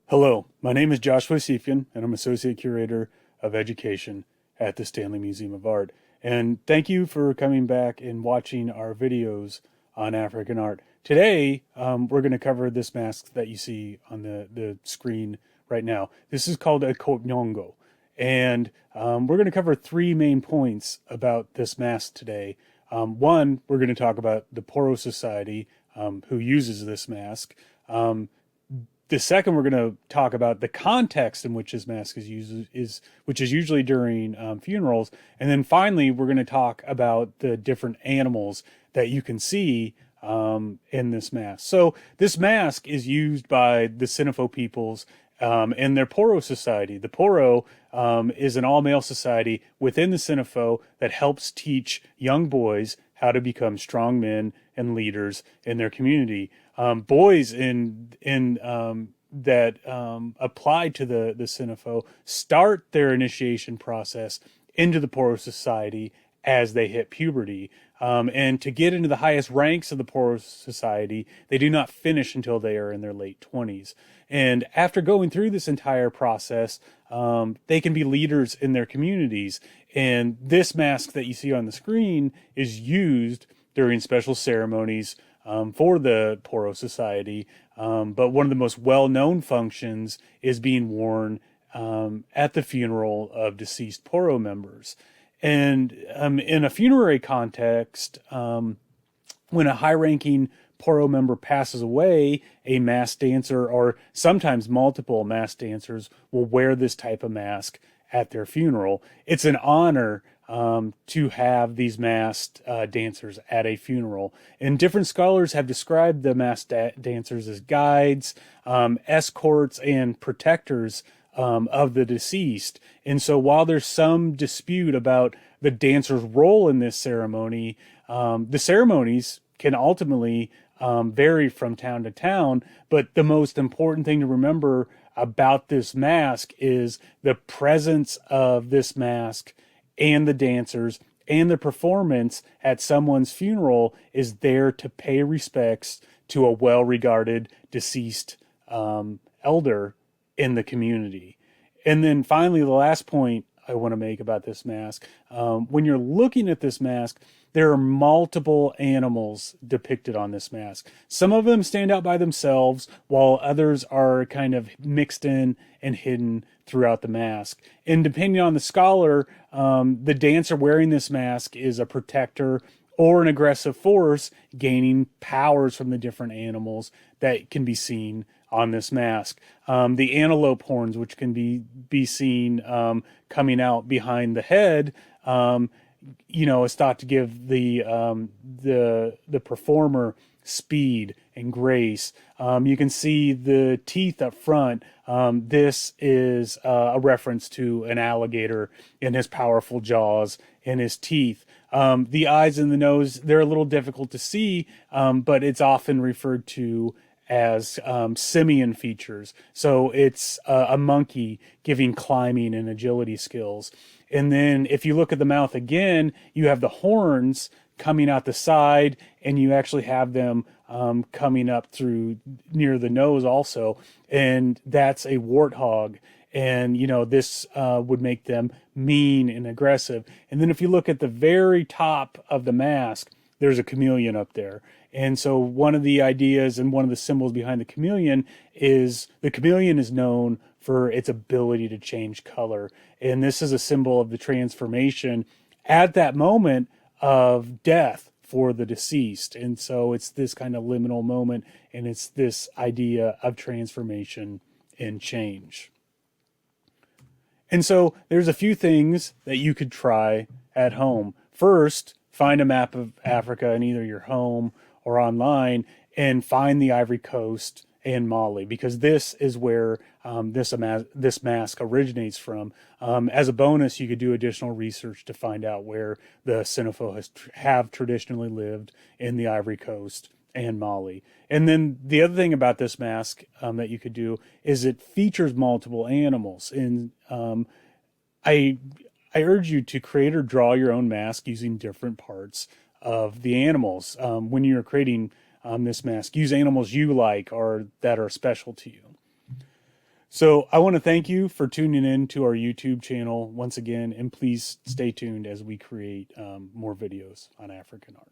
Hello, my name is Joshua Siefken, and I'm Associate Curator of Education at the Stanley Museum of Art. And thank you for coming back and watching our videos on African art. Today, we're going to cover this mask that you see on the screen right now. This is called a Kponyungo. And we're going to cover three main points about this mask today. One, we're going to talk about the Poro Society, who uses this mask. The second, we're going to talk about the context in which this mask is used, which is usually during funerals. And then finally, we're going to talk about the different animals that you can see in this mask. So this mask is used by the Sinafo peoples in their Poro Society. The Poro is an all-male society within the Sinafo that helps teach young boys how to become strong men and leaders in their community. Boys that apply to the Sinafo start their initiation process into the Poro Society as they hit puberty. And to get into the highest ranks of the Poro Society, they do not finish until they are in their late 20s. And after going through this entire process, they can be leaders in their communities. And this mask that you see on the screen is used during special ceremonies for the Poro Society. But one of the most well-known functions is being worn at the funeral of deceased Poro members. And in a funerary context, when a high-ranking Poro member passes away, a masked dancer, or sometimes multiple masked dancers, will wear this type of mask at their funeral. It's an honor to have these masked dancers at a funeral. And different scholars have described the masked dancers as guides, escorts, and protectors of the deceased. And so while there's some dispute about the dancer's role in this ceremony, the ceremonies can ultimately vary from town to town. But the most important thing to remember about this mask is the presence of this mask and the dancers and the performance at someone's funeral is there to pay respects to a well-regarded deceased elder in the community. And then finally, the last point I want to make about this mask, when you're looking at this mask, there are multiple animals depicted on this mask. Some of them stand out by themselves, while others are kind of mixed in and hidden throughout the mask. And depending on the scholar, the dancer wearing this mask is a protector or an aggressive force, gaining powers from the different animals that can be seen on this mask. The antelope horns, which can be seen coming out behind the head, is thought to give the performer speed and grace. You can see the teeth up front. This is a reference to an alligator and his powerful jaws and his teeth. The eyes and the nose, they're a little difficult to see, but it's often referred to as simian features. So it's a monkey giving climbing and agility skills. And then if you look at the mouth again, you have the horns coming out the side, and you actually have them coming up through near the nose also. And that's a warthog. And, this would make them mean and aggressive. And then if you look at the very top of the mask, there's a chameleon up there. And so one of the ideas and one of the symbols behind the chameleon is known for its ability to change color. And this is a symbol of the transformation at that moment of death for the deceased. And so it's this kind of liminal moment, and it's this idea of transformation and change. And so there's a few things that you could try at home. First, find a map of Africa in either your home or online and find the Ivory Coast and Mali, because this is where this mask originates from. As a bonus, you could do additional research to find out where the Sinafo have traditionally lived in the Ivory Coast and Mali. And then the other thing about this mask that you could do is it features multiple animals. And I urge you to create or draw your own mask using different parts of the animals. When you're creating this mask, use animals you like or that are special to you. So I want to thank you for tuning in to our YouTube channel once again, and please stay tuned as we create more videos on African art.